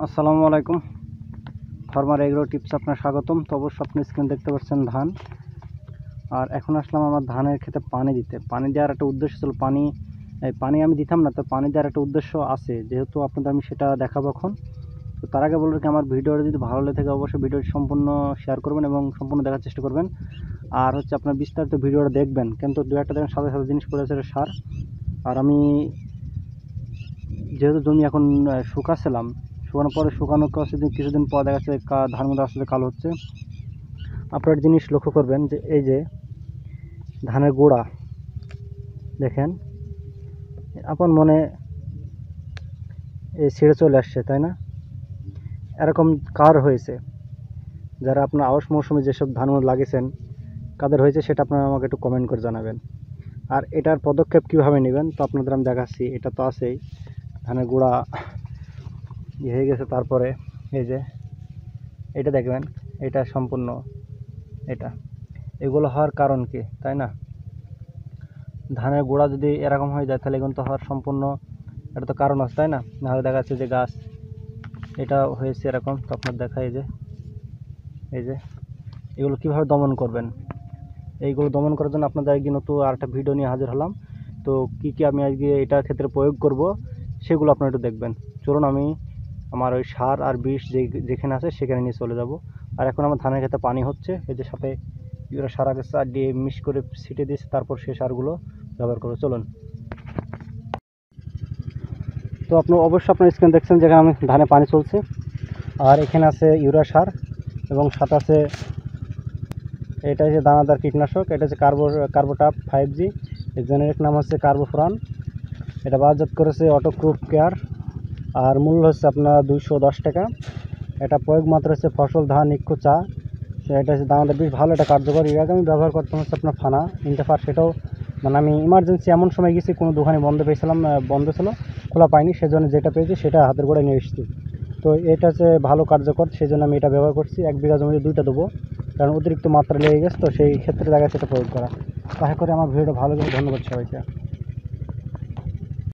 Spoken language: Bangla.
আসসালামু আলাইকুম। ফার্মার এগ্রো টিপস আপনার স্বাগতম। তো অবশ্যই আপনি স্ক্রিন দেখতে পাচ্ছেন ধান, আর এখন আসলাম আমার ধানের ক্ষেতে পানি দিতে। পানি দেওয়ার একটা উদ্দেশ্য ছিল, পানি আমি দিতাম না, তো পানি দেওয়ার একটা উদ্দেশ্য আছে, যেহেতু আপনাদের আমি সেটা দেখাবো এখন। তো তার আগে বলবো কি, আমার ভিডিওটা যদি ভালো লেগে থাকে অবশ্যই ভিডিওটি সম্পূর্ণ শেয়ার করবেন এবং সম্পূর্ণ দেখার চেষ্টা করবেন। আর হচ্ছে আপনার বিস্তারিত ভিডিওটা দেখবেন, কিন্তু দু একটা দেখেন সাথে সাথে জিনিস পড়ে আছে সার। আর আমি যেহেতু জমি এখন শুকাচ্ছিলাম, শুকানোর পরে কিছুদিন পর দেখা যাচ্ছে ধানগুলো আসলে কালো হচ্ছে। আপনার জিনিস লক্ষ্য করবেন যে এই যে ধানের গোড়া দেখেন, আপন মনে এই ছিঁড়ে চলে আসছে, তাই না? এরকম কার হয়েছে? যারা আপনার আউশ মৌসুমে যেসব ধানগুলো লাগিয়েছেন, কাদের হয়েছে সেটা আপনারা আমাকে একটু কমেন্ট করে জানাবেন। আর এটার পদক্ষেপ কীভাবে নেবেন তো আপনাদের আমি দেখাচ্ছি। এটা তো আছেই, ধানের গোড়া হয়ে গেছে। তারপরে এই যে এটা দেখবেন, এটা সম্পূর্ণ এগুলো হওয়ার কারণ কি, তাই না? ধানের গোড়া যদি এরকম হয়ে যায় তাহলে কিন্তু হওয়ার সম্পূর্ণ এটা তো কারণ আছে, তাই না? নাহলে দেখা যাচ্ছে যে গাছ এটা হয়েছে এরকম। তো আপনার দেখা এই যে এগুলো কীভাবে দমন করবেন, এইগুলো দমন করার জন্য আপনাদের আজকে নতুন আর একটা ভিডিও নিয়ে হাজির হলাম। তো কী আমি আজকে এটার ক্ষেত্রে প্রয়োগ করব সেগুলো আপনারা একটু দেখবেন। চলুন আমি আমার ওই সার আর বিষ যেখানে আছে সেখানে নিয়ে চলে যাব। আর এখন আমার ধানের ক্ষেতে পানি হচ্ছে, এই যে সাথে ইউরিয়া সার আগে সার দিয়ে মিক্স করে ছিটে দিয়েছে, তারপর সেই সারগুলো ব্যবহার করবো। চলুন। তো অবশ্যই আপনার স্ক্রিন দেখছেন যেখানে আমি ধানে পানি চলছে, আর এখানে আছে ইউরিয়া সার এবং সাথে আছে এটা হচ্ছে দানাদার কীটনাশক। এটা হচ্ছে কার্বোটাপ 5G, এর জেনেরিক নাম হচ্ছে কার্বোফ্রান। এটা বাজারজাত করেছে অটোক্রুপ কেয়ার, আর মূল্য হচ্ছে আপনার 210 টাকা। এটা প্রয়োগ মাত্রা হচ্ছে ফসল, ধান, ইক্ষু, চা। এটা হচ্ছে দানাদার বেশ ভালো, এটা কার্যকর। এর আগে আমি ব্যবহার করতাম হচ্ছে আপনার ফানা ইন্টারফার, সেটাও মানে আমি ইমার্জেন্সি এমন সময় গেছি, কোনো দোকানে বন্ধ ছিল, খোলা পাইনি, সেজন্য যেটা পেয়েছি সেটা হাতের গোড়ায় নিয়ে এসেছি। তো এটা হচ্ছে ভালো কার্যকর, সেই জন্য আমি এটা ব্যবহার করছি। 1 বিঘা জমিতে 2টা দেবো, কারণ অতিরিক্ত মাত্রা লেগে গেছে, তো সেই ক্ষেত্রে দেখা যাচ্ছে এটা প্রয়োগ করা। আশা করি আমার ভিডিওটা ভালো লাগে। ধন্যবাদ সবাইকে।